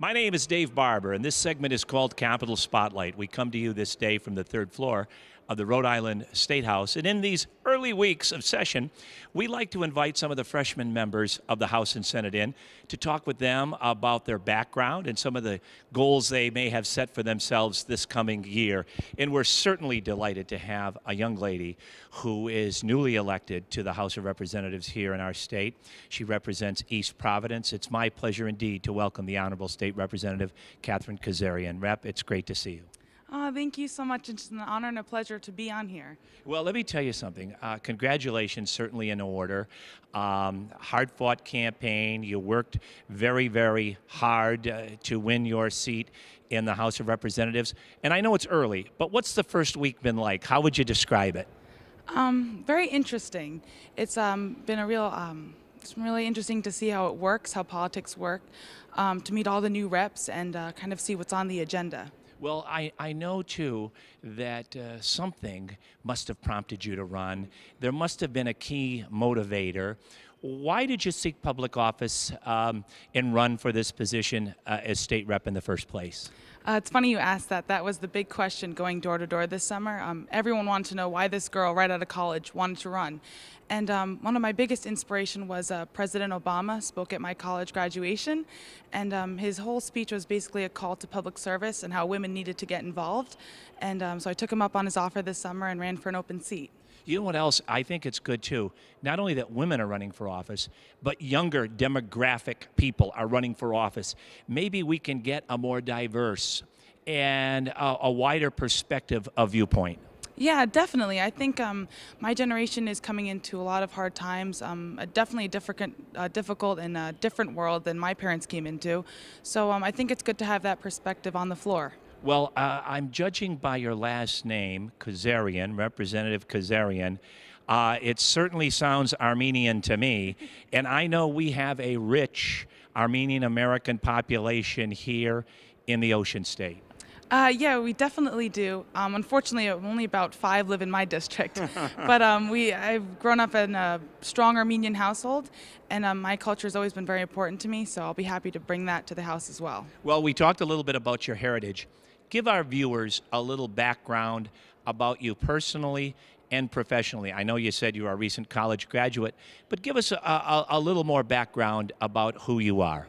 My name is Dave Barber, and this segment is called Capitol Spotlight. We come to you this day from the third floor of the Rhode Island State House. And in these early weeks of session, we like to invite some of the freshman members of the House and Senate in to talk with them about their background and some of the goals they may have set for themselves this coming year. And we're certainly delighted to have a young lady who is newly elected to the House of Representatives here in our state. She represents East Providence. It's my pleasure indeed to welcome the Honorable State Representative Katherine Kazarian. Rep, it's great to see you. Thank you so much. It's an honor and a pleasure to be on here. Well, let me tell you something. Congratulations, certainly in order. Hard-fought campaign. You worked very, very hard to win your seat in the House of Representatives. And I know it's early, but what's the first week been like? How would you describe it? Very interesting. It's been a real. It's really interesting to see how it works, how politics work, to meet all the new reps and kind of see what's on the agenda. Well, I know, too, that something must have prompted you to run. There must have been a key motivator. Why did you seek public office and run for this position as state rep in the first place? It's funny you asked that. That was the big question going door to door this summer. Everyone wanted to know why this girl right out of college wanted to run. And one of my biggest inspiration was President Obama spoke at my college graduation. And his whole speech was basically a call to public service and how women needed to get involved. And so I took him up on his offer this summer and ran for an open seat. You know what else? I think it's good, too. Not only that women are running for office, but younger demographic people are running for office. Maybe we can get a more diverse and a wider perspective of viewpoint. Yeah, definitely. I think my generation is coming into a lot of hard times, definitely a difficult and different world than my parents came into. So I think it's good to have that perspective on the floor. Well, I'm judging by your last name, Kazarian, Representative Kazarian. It certainly sounds Armenian to me, and I know we have a rich Armenian-American population here in the Ocean State. Yeah, we definitely do. Unfortunately, only about 5 live in my district. But I've grown up in a strong Armenian household, and my culture has always been very important to me, so I'll be happy to bring that to the House as well. Well, we talked a little bit about your heritage. Give our viewers a little background about you personally and professionally. I know you said you are a recent college graduate, but give us a little more background about who you are.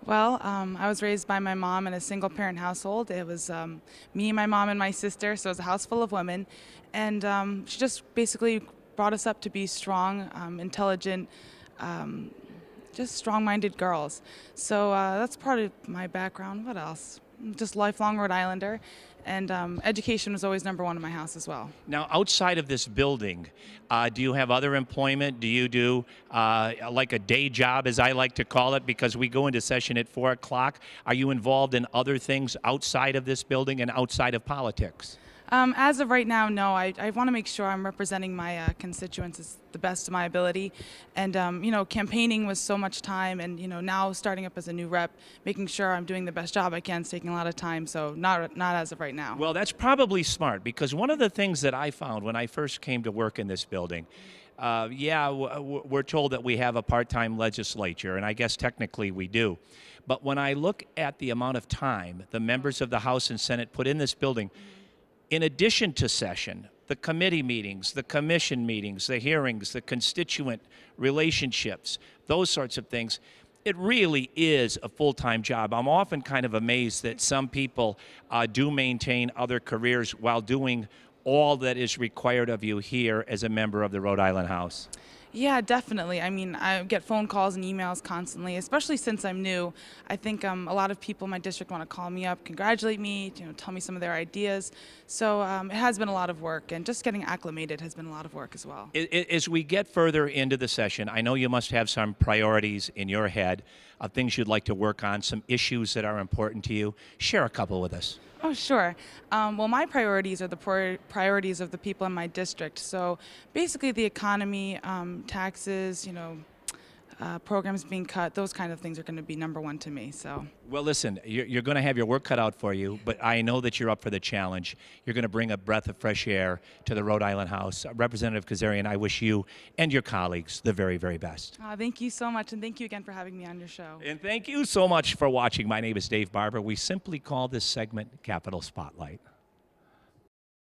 Well, I was raised by my mom in a single-parent household. It was me, my mom, and my sister, so it was a house full of women. And she just basically brought us up to be strong, intelligent, just strong-minded girls. So that's part of my background. What else? Just lifelong Rhode Islander, and education was always #1 in my house as well. Now, outside of this building, do you have other employment? Do you do like a day job, as I like to call it, because we go into session at 4 o'clock? Are you involved in other things outside of this building and outside of politics? As of right now, no. I want to make sure I'm representing my constituents as the best of my ability. And, you know, campaigning was so much time. And, you know, now starting up as a new rep, making sure I'm doing the best job I can is taking a lot of time. So not as of right now. Well, that's probably smart, because one of the things that I found when I first came to work in this building, we're told that we have a part-time legislature, and I guess technically we do. But when I look at the amount of time the members of the House and Senate put in this building, in addition to session, the committee meetings, the commission meetings, the hearings, the constituent relationships, those sorts of things, it really is a full-time job. I'm often kind of amazed that some people do maintain other careers while doing all that is required of you here as a member of the Rhode Island House. Yeah, definitely. I mean, I get phone calls and emails constantly, especially since I'm new. I think a lot of people in my district want to call me up, congratulate me, you know, tell me some of their ideas. So it has been a lot of work, and just getting acclimated has been a lot of work as well. As we get further into the session, I know you must have some priorities in your head of things you'd like to work on, some issues that are important to you. Share a couple with us. Oh, sure. Well, my priorities are the priorities of the people in my district. So basically the economy, taxes, you know, programs being cut, those kind of things are going to be number one to me. So. Well, listen, you're going to have your work cut out for you, but I know that you're up for the challenge. You're going to bring a breath of fresh air to the Rhode Island House. Representative Kazarian, I wish you and your colleagues the very, very best. Thank you so much, and thank you again for having me on your show. And thank you so much for watching. My name is Dave Barber. We simply call this segment Capitol Spotlight.